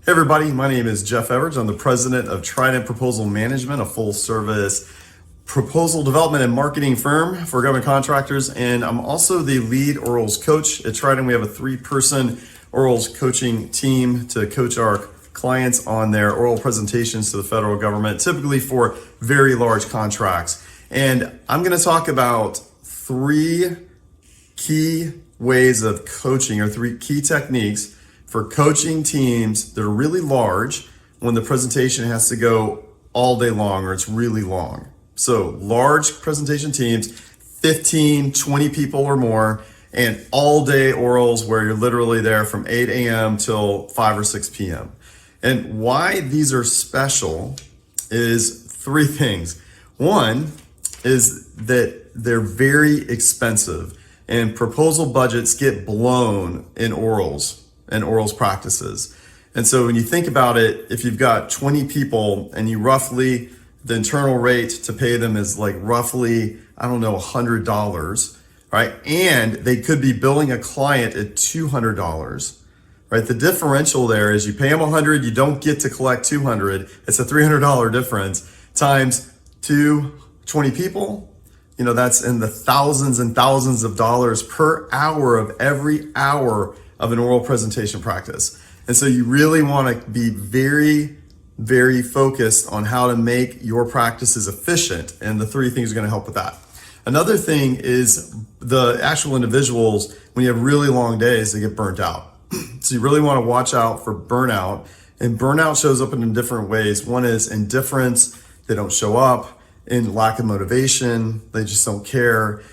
Hey everybody, my name is Jeff Everidge. I'm the president of Trident Proposal Management, a full service proposal development and marketing firm for government contractors. And I'm also the lead orals coach at Trident. We have a 3-person orals coaching team to coach our clients on their oral presentations to the federal government, typically for very large contracts. And I'm going to talk about 3 key ways of coaching, or 3 key techniques for coaching teams that are really large when the presentation has to go all day long or it's really long. So large presentation teams, 15, 20 people or more, and all day orals where you're literally there from 8 a.m. till 5 or 6 p.m. And why these are special is 3 things. One is that they're very expensive and proposal budgets get blown in orals and orals practices. And so when you think about it, if you've got 20 people and you roughly, the internal rate to pay them is like roughly, $100, right? And they could be billing a client at $200, right? The differential there is you pay them $100, you don't get to collect $200. It's a $300 difference times 20 people. That's in the thousands and thousands of dollars per hour of every hour of an oral presentation practice. And so you really want to be very, very focused on how to make your practices efficient. And the 3 things are going to help with that. Another thing is the actual individuals, when you have really long days, they get burnt out. So you really want to watch out for burnout. And burnout shows up in different ways. One is indifference. They don't show up. In lack of motivation. They just don't care.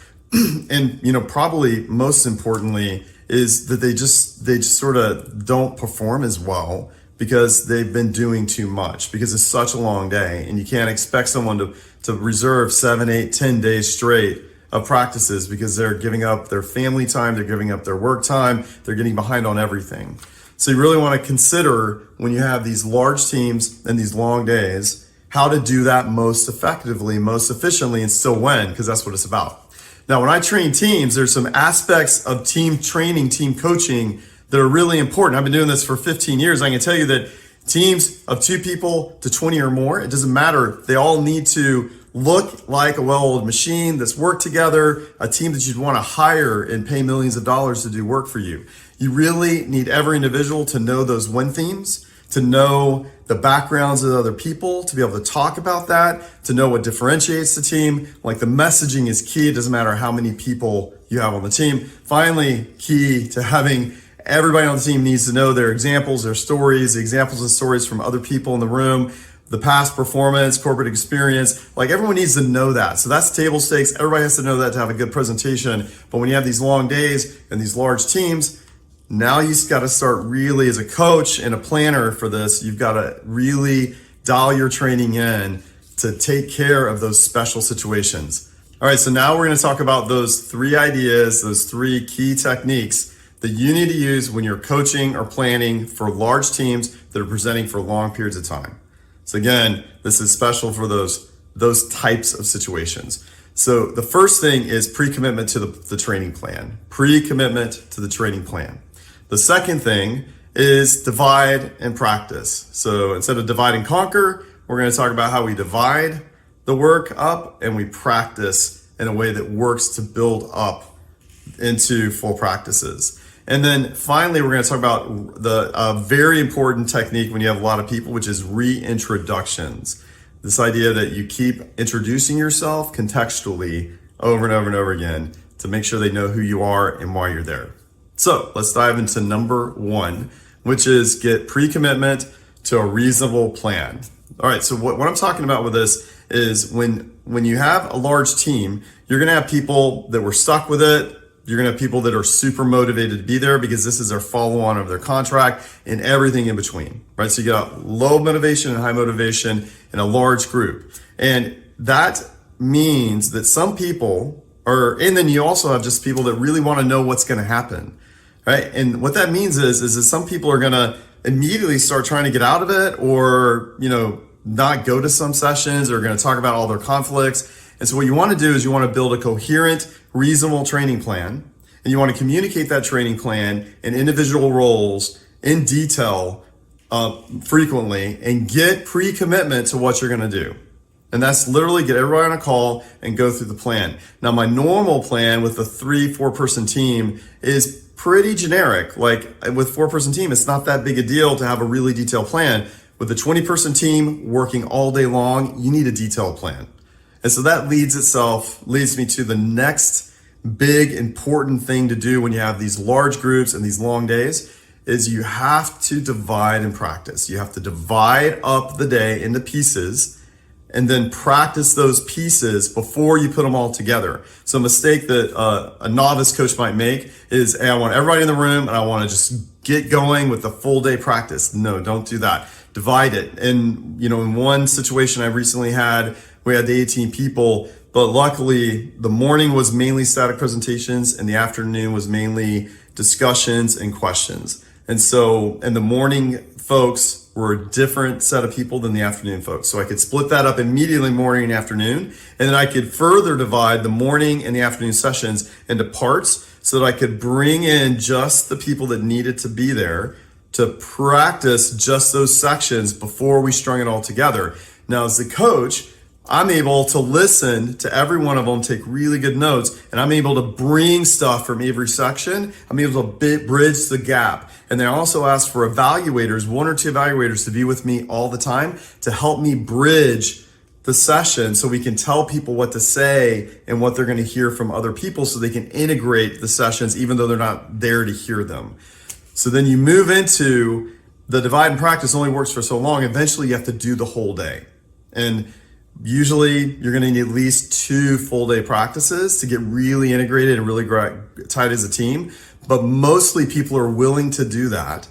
And, probably most importantly, is that they just sort of don't perform as well because they've been doing too much, because it's such a long day and you can't expect someone to reserve 7, 8, 10 days straight of practices because they're giving up their family time, they're giving up their work time, they're getting behind on everything. So you really want to consider when you have these large teams and these long days, how to do that most effectively, most efficiently, and still win, because that's what it's about. Now, when I train teams, there's some aspects of team training, team coaching that are really important. I've been doing this for 15 years. I can tell you that teams of 2 people to 20 or more, it doesn't matter. They all need to look like a well-oiled machine that's worked together, a team that you'd want to hire and pay millions of dollars to do work for you. You really need every individual to know those win themes, to know the backgrounds of other people, to be able to talk about that, to know what differentiates the team. Like the messaging is key. It doesn't matter how many people you have on the team. Finally, key to having everybody on the team needs to know their examples, their stories, the examples and stories from other people in the room, the past performance, corporate experience. Like everyone needs to know that. So that's table stakes. Everybody has to know that to have a good presentation. But when you have these long days and these large teams, now you've got to start really, as a coach and a planner for this, you've got to really dial your training in to take care of those special situations. All right, so now we're going to talk about those 3 ideas, those 3 key techniques that you need to use when you're coaching or planning for large teams that are presenting for long periods of time. So again, this is special for those types of situations. So the first thing is pre-commitment to the training plan. Pre-commitment to the training plan. The second thing is divide and practice. So instead of divide and conquer, we're going to talk about how we divide the work up and we practice in a way that works to build up into full practices. And then finally, we're going to talk about the very important technique when you have a lot of people, which is reintroductions. This idea that you keep introducing yourself contextually over and over and over again to make sure they know who you are and why you're there. So let's dive into number 1, which is get pre-commitment to a reasonable plan. All right, so what I'm talking about with this is when you have a large team, you're gonna have people that were stuck with it. You're gonna have people that are super motivated to be there because this is their follow-on of their contract, and everything in between, right? So you got low motivation and high motivation in a large group. And that means that some people and then you also have just people that really wanna know what's gonna happen. Right. And what that means is that some people are going to immediately start trying to get out of it or, not go to some sessions or going to talk about all their conflicts. And so what you want to do is you want to build a coherent, reasonable training plan. And you want to communicate that training plan and individual roles in detail frequently and get pre-commitment to what you're going to do. And that's literally get everybody on a call and go through the plan. Now, my normal plan with a 3-4 person team is pretty generic. Like with 4-person team, it's not that big a deal to have a really detailed plan. With a 20-person team working all day long, you need a detailed plan. And so that leads me to the next big important thing to do when you have these large groups and these long days is you have to divide and practice. You have to divide up the day into pieces and then practice those pieces before you put them all together. So a mistake that a novice coach might make is, hey, I want everybody in the room and I want to just get going with the full day practice. No, don't do that. Divide it. And in one situation I recently had, we had the 18 people, but luckily the morning was mainly static presentations and the afternoon was mainly discussions and questions. And the morning folks were a different set of people than the afternoon folks. So I could split that up immediately morning and afternoon. And then I could further divide the morning and the afternoon sessions into parts so that I could bring in just the people that needed to be there to practice just those sections before we strung it all together. Now, as the coach, I'm able to listen to every one of them, take really good notes, and I'm able to bring stuff from every section. I'm able to bridge the gap. And then I also ask for evaluators, 1 or 2 evaluators to be with me all the time to help me bridge the session so we can tell people what to say and what they're going to hear from other people so they can integrate the sessions even though they're not there to hear them. So then you move into the divide and practice only works for so long. Eventually you have to do the whole day. And usually you're going to need at least 2 full day practices to get really integrated and really tight as a team. But mostly people are willing to do that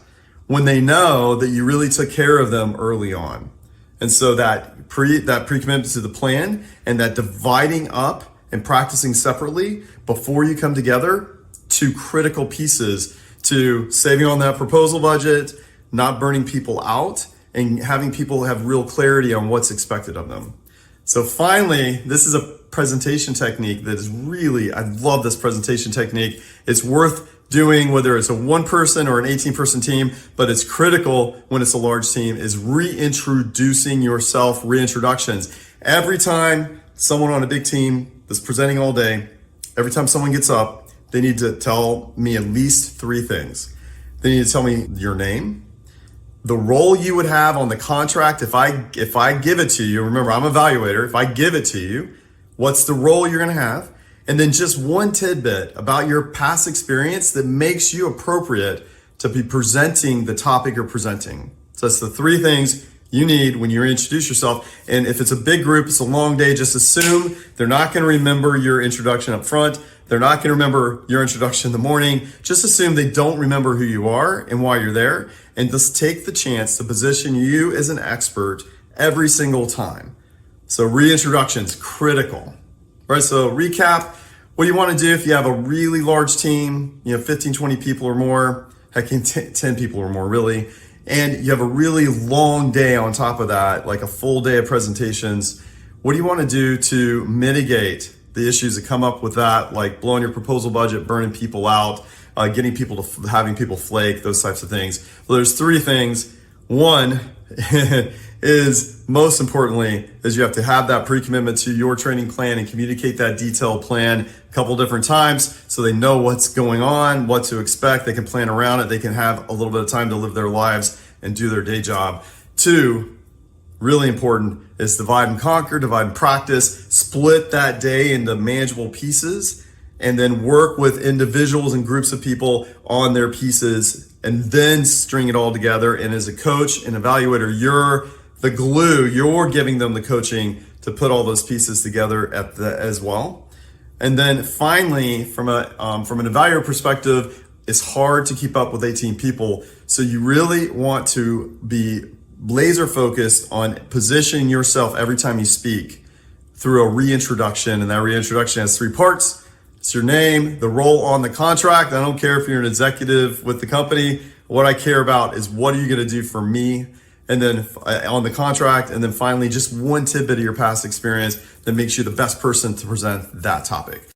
when they know that you really took care of them early on. And so that pre-commitment to the plan and that dividing up and practicing separately before you come together, 2 critical pieces to saving on that proposal budget, not burning people out, and having people have real clarity on what's expected of them. So finally, this is a presentation technique that is really, I love this presentation technique. It's worth doing whether it's a 1-person or an 18-person team, but it's critical when it's a large team is reintroducing yourself, reintroductions. Every time someone on a big team that's presenting all day, every time someone gets up, they need to tell me at least 3 things. They need to tell me your name, the role you would have on the contract if I give it to you. Remember, I'm an evaluator. If I give it to you, what's the role you're going to have? And then just 1 tidbit about your past experience that makes you appropriate to be presenting the topic you're presenting. So that's the 3 things you need when you introduce yourself. And if it's a big group, it's a long day, just assume they're not going to remember your introduction up front. They're not going to remember your introduction in the morning. Just assume they don't remember who you are and why you're there. And just take the chance to position you as an expert every single time. So reintroduction's critical. Right, so recap, what you want to do if you have a really large team, 15, 20 people or more, heck, 10 people or more really, and you have a really long day on top of that, like a full day of presentations, what do you want to do to mitigate the issues that come up with that, like blowing your proposal budget, burning people out, having people flake, those types of things? Well, there's 3 things. 1 is, most importantly, is you have to have that pre-commitment to your training plan and communicate that detailed plan a couple different times so they know what's going on, what to expect. They can plan around it. They can have a little bit of time to live their lives and do their day job. 2, really important, is divide and conquer, divide and practice, split that day into manageable pieces, and then work with individuals and groups of people on their pieces and then string it all together. And as a coach and evaluator, you're the glue, you're giving them the coaching to put all those pieces together as well. And then finally, from an evaluator perspective, it's hard to keep up with 18 people. So you really want to be laser focused on positioning yourself every time you speak through a reintroduction. And that reintroduction has 3 parts. It's your name, the role on the contract. I don't care if you're an executive with the company. What I care about is what are you going to do for me? And then on the contract, and then finally just 1 tidbit of your past experience that makes you the best person to present that topic.